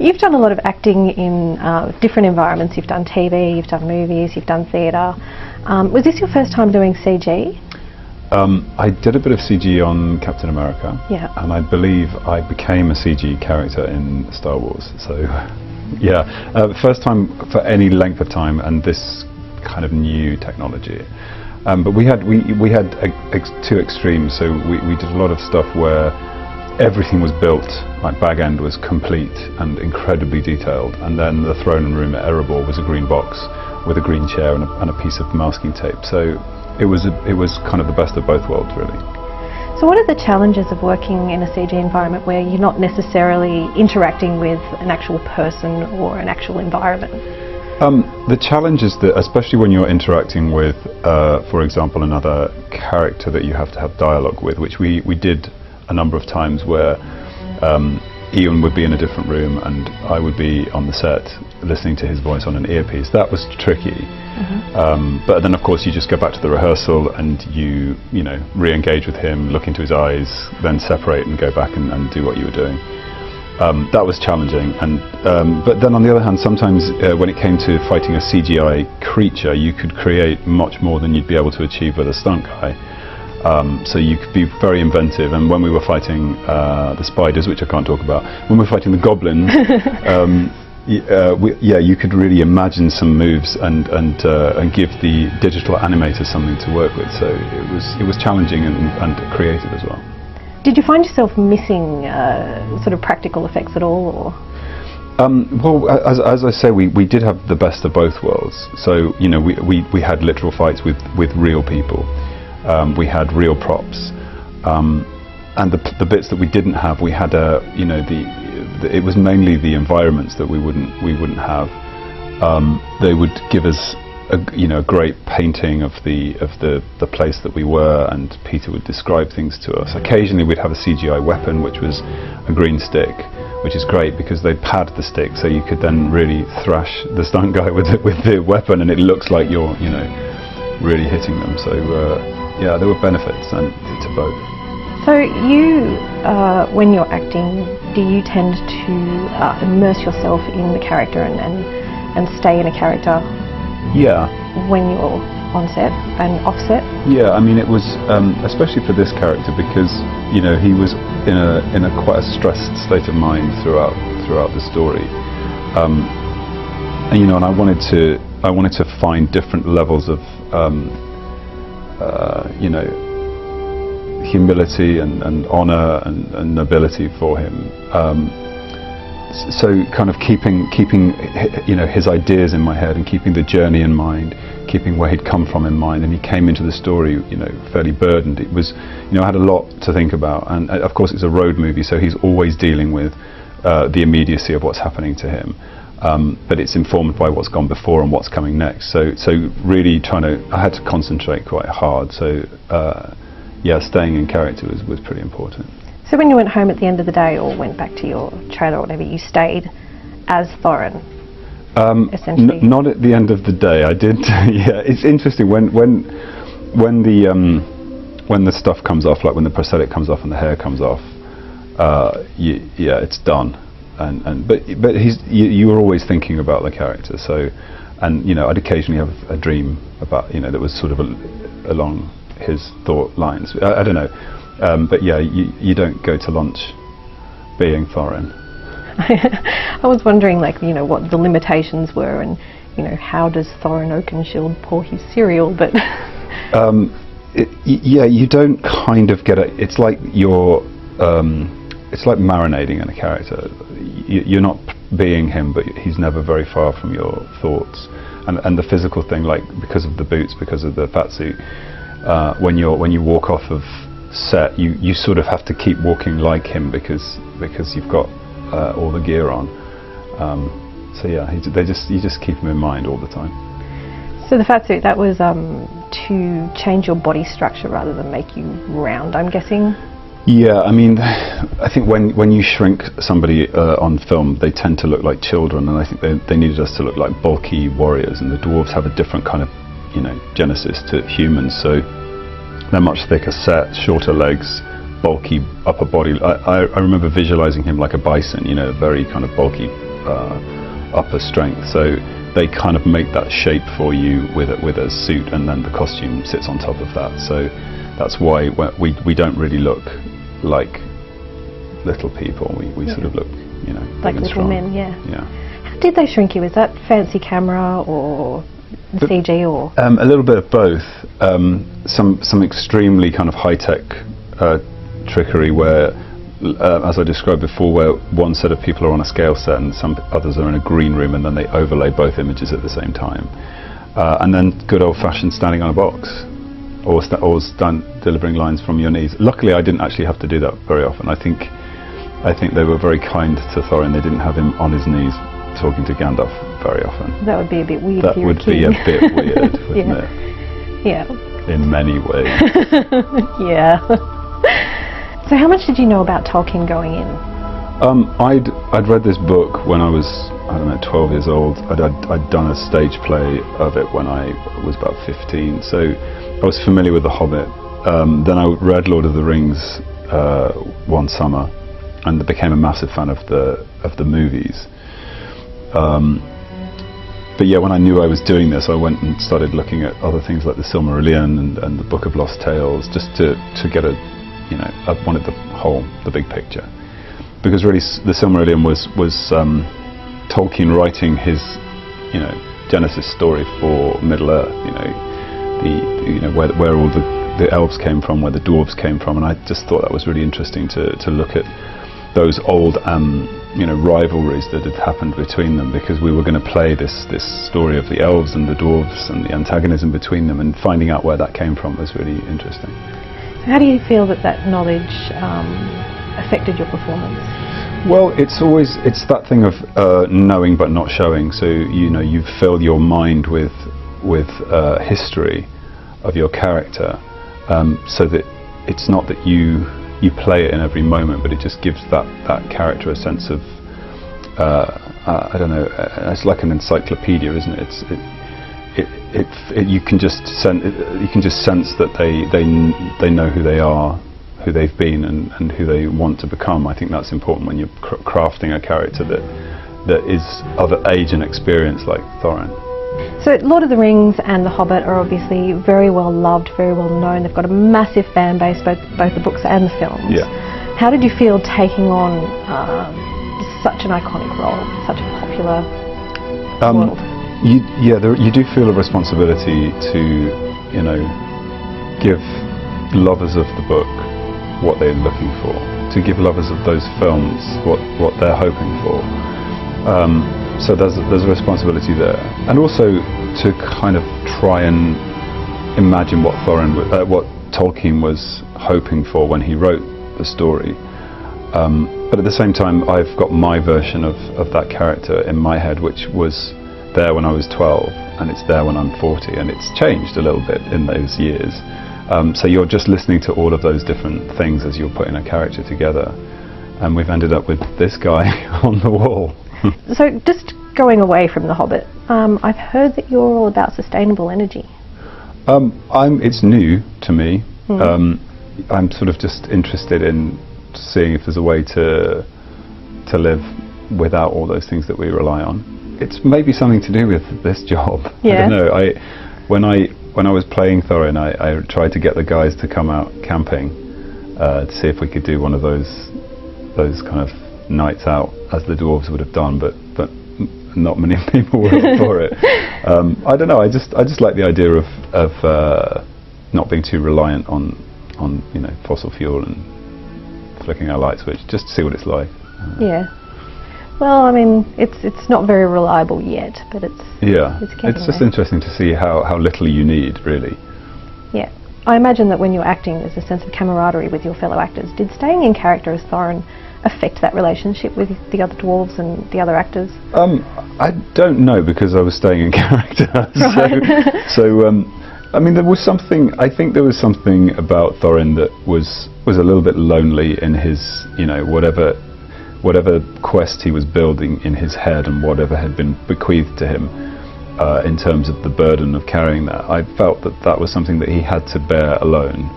you've done a lot of acting in different environments. You've done TV, you've done movies, you've done theatre. Was this your first time doing CG? I did a bit of CG on Captain America, yeah, and I believe I became a CG character in Star Wars. So, yeah, first time for any length of time, and this kind of new technology. But we had two extremes. So we did a lot of stuff where everything was built, like Bag End was complete and incredibly detailed, and then the throne room at Erebor was a green box with a green chair and a piece of masking tape. So it was kind of the best of both worlds, really. So what are the challenges of working in a CG environment where you're not necessarily interacting with an actual person or an actual environment? The challenge is that, especially when you're interacting with, for example, another character that you have to have dialogue with, which we did a number of times, where Ian would be in a different room and I would be on the set listening to his voice on an earpiece. That was tricky. But then, of course, you just go back to the rehearsal and you re-engage with him, look into his eyes, then separate and go back and do what you were doing. That was challenging, but then on the other hand, sometimes when it came to fighting a CGI creature, you could create much more than you'd be able to achieve with a stunt guy. So you could be very inventive, and when we were fighting the spiders, which I can't talk about, when we were fighting the goblins, you could really imagine some moves and give the digital animator something to work with. So it was challenging and creative as well. Did you find yourself missing sort of practical effects at all, or? Well, as I say, we did have the best of both worlds. So we had literal fights with real people. We had real props, and the bits that we didn't have, we had it was mainly the environments that we wouldn't have. They would give us a great painting of the place that we were, and Peter would describe things to us. Occasionally we'd have a CGI weapon, which was a green stick, which is great because they pad the stick, so you could then really thrash the stunt guy with the weapon, and it looks like you're really hitting them. So yeah, there were benefits to both. So you, when you're acting, do you tend to immerse yourself in the character and stay in a character? Yeah. When you're on set and off set? Yeah, I mean, it was especially for this character, because he was in a quite a stressed state of mind throughout the story, and I wanted to find different levels of humility and honor and nobility for him. So kind of keeping his ideas in my head and keeping the journey in mind, keeping where he'd come from in mind, and he came into the story fairly burdened. It was I had a lot to think about, and of course it's a road movie, so he's always dealing with the immediacy of what's happening to him, but it's informed by what's gone before and what's coming next. So really I had to concentrate quite hard. So yeah, staying in character was pretty important. So when you went home at the end of the day, or went back to your trailer or whatever, you stayed as Thorin, essentially? Not at the end of the day. I did. Yeah, it's interesting when the stuff comes off, like when the prosthetic comes off and the hair comes off. Yeah, it's done. But you were always thinking about the character. So, and I'd occasionally have a dream about that was sort of along his thought lines. I don't know. But yeah, you don't go to lunch being Thorin. I was wondering, what the limitations were, and how does Thorin Oakenshield pour his cereal? But yeah, you don't kind of get it. It's like it's like marinating in a character. You're not being him, but he's never very far from your thoughts. And the physical thing, like because of the boots, because of the fat suit, when you walk off of set, you sort of have to keep walking like him because you've got all the gear on. So yeah, you just keep him in mind all the time. So the fat suit, that was to change your body structure rather than make you round, I'm guessing? Yeah, I mean, I think when you shrink somebody on film, they tend to look like children, and I think they needed us to look like bulky warriors, and the dwarves have a different kind of genesis to humans, so they're much thicker set, shorter legs, bulky upper body. I remember visualizing him like a bison, very kind of bulky upper strength. So they kind of make that shape for you with a suit, and then the costume sits on top of that. So that's why we don't really look like little people. We sort of look, you know, like little strong. men. Yeah. Yeah. How did they shrink you? Is that fancy camera or CG or? A little bit of both. Some extremely kind of high-tech trickery where, as I described before, where one set of people are on a scale set and some others are in a green room, and then they overlay both images at the same time. And then good old-fashioned standing on a box, or delivering lines from your knees. Luckily, I didn't actually have to do that very often. I think they were very kind to Thorin. They didn't have him on his knees talking to Gandalf very often. That would be a bit weird. That would be a bit weird, wouldn't it? Yeah. In many ways. Yeah. So how much did you know about Tolkien going in? I'd read this book when I was, I don't know, 12 years old. I'd done a stage play of it when I was about 15, so I was familiar with The Hobbit. Then I read Lord of the Rings one summer, and became a massive fan of the movies. But yeah, when I knew I was doing this, I went and started looking at other things like the Silmarillion and the Book of Lost Tales, just to get a, you know, I wanted the big picture. Because really, the Silmarillion was Tolkien writing his, you know, Genesis story for Middle Earth. You know, where all the elves came from, where the dwarves came from, and I just thought that was really interesting to look at those old, you know, rivalries that had happened between them, because we were going to play this story of the elves and the dwarves and the antagonism between them, and finding out where that came from was really interesting. How do you feel that knowledge affected your performance? Well, it's that thing of knowing but not showing. So, you know, you fill your mind with history of your character, so that it's not that you play it in every moment, but it just gives that character a sense of I don't know. It's like an encyclopedia, isn't it? You can just sense that they know who they are, who they've been, and who they want to become. I think that's important when you're crafting a character that is of age and experience like Thorin. So Lord of the Rings and The Hobbit are obviously very well loved, very well known. They've got a massive fan base, both the books and the films. Yeah. How did you feel taking on such an iconic role, such a popular world? You do feel a responsibility to, you know, give lovers of the book what they're looking for, to give lovers of those films what they're hoping for. So there's a responsibility there, and also to kind of try and imagine what Tolkien was hoping for when he wrote the story. But at the same time, I've got my version of that character in my head, which was there when I was 12, and it's there when I'm 40, and it's changed a little bit in those years. So you're just listening to all of those different things as you're putting a character together, and we've ended up with this guy on the wall. So just going away from The Hobbit, I've heard that you're all about sustainable energy. It's new to me. I'm sort of just interested in seeing if there's a way to live without all those things that we rely on. It's maybe something to do with this job. Yeah. I don't know. When I was playing Thorin, I tried to get the guys to come out camping to see if we could do one of those kind of nights out as the dwarves would have done, but not many people were up for it. I don't know. I just like the idea of not being too reliant on you know, fossil fuel and flicking our light switch, just to see what it's like. Yeah. Well, I mean, it's not very reliable yet, but it's just interesting to see how little you need, really. Yeah. I imagine that when you're acting, there's a sense of camaraderie with your fellow actors. Did staying in character as Thorin affect that relationship with the other dwarves and the other actors? I don't know, because I was staying in character. Right. So I mean, there was something. I think there was something about Thorin that was a little bit lonely in his, you know, whatever quest he was building in his head, and whatever had been bequeathed to him in terms of the burden of carrying that. I felt that was something that he had to bear alone.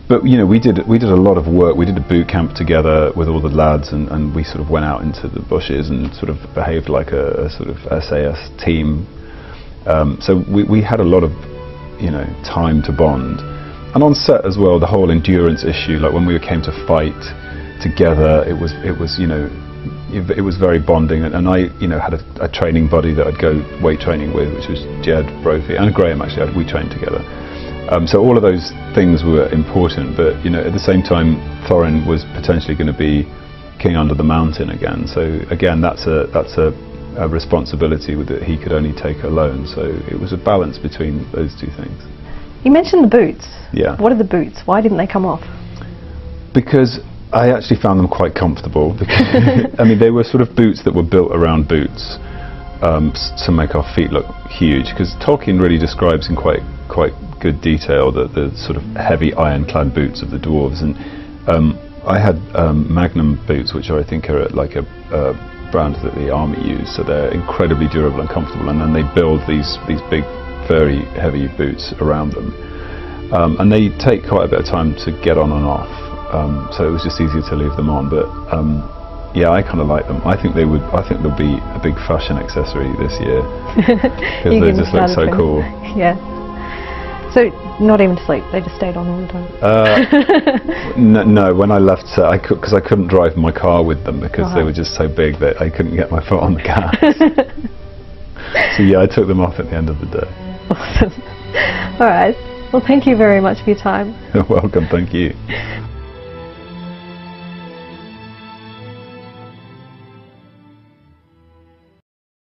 But you know, we did a lot of work. We did a boot camp together with all the lads, and we sort of went out into the bushes and sort of behaved like a sort of SAS team. So we had a lot of, you know, time to bond. And on set as well, the whole endurance issue, like when we came to fight together, it was you know, it was very bonding. And I, you know, had a training buddy that I'd go weight training with, which was Jed Brophy, and Graham actually. We trained together. So all of those things were important, but you know, at the same time, Thorin was potentially going to be king under the mountain again. So again, that's a responsibility that he could only take alone. So it was a balance between those two things. You mentioned the boots. Yeah. What are the boots? Why didn't they come off? Because I actually found them quite comfortable. Because I mean, they were sort of boots that were built around boots to make our feet look huge. Because Tolkien really describes in quite good detail the sort of heavy ironclad boots of the dwarves, and I had Magnum boots, which I think are like a brand that the army use, so they're incredibly durable and comfortable, and then they build these big very heavy boots around them, and they take quite a bit of time to get on and off, so it was just easier to leave them on. But yeah, I kind of like them. I think they'll be a big fashion accessory this year because they just look so cool. Yeah. So not even to sleep, they just stayed on all the No, time? when I left set, because I couldn't drive my car with them because they were just so big that I couldn't get my foot on the gas. So yeah, I took them off at the end of the day. Awesome. All right. Well, thank you very much for your time. You're welcome, thank you.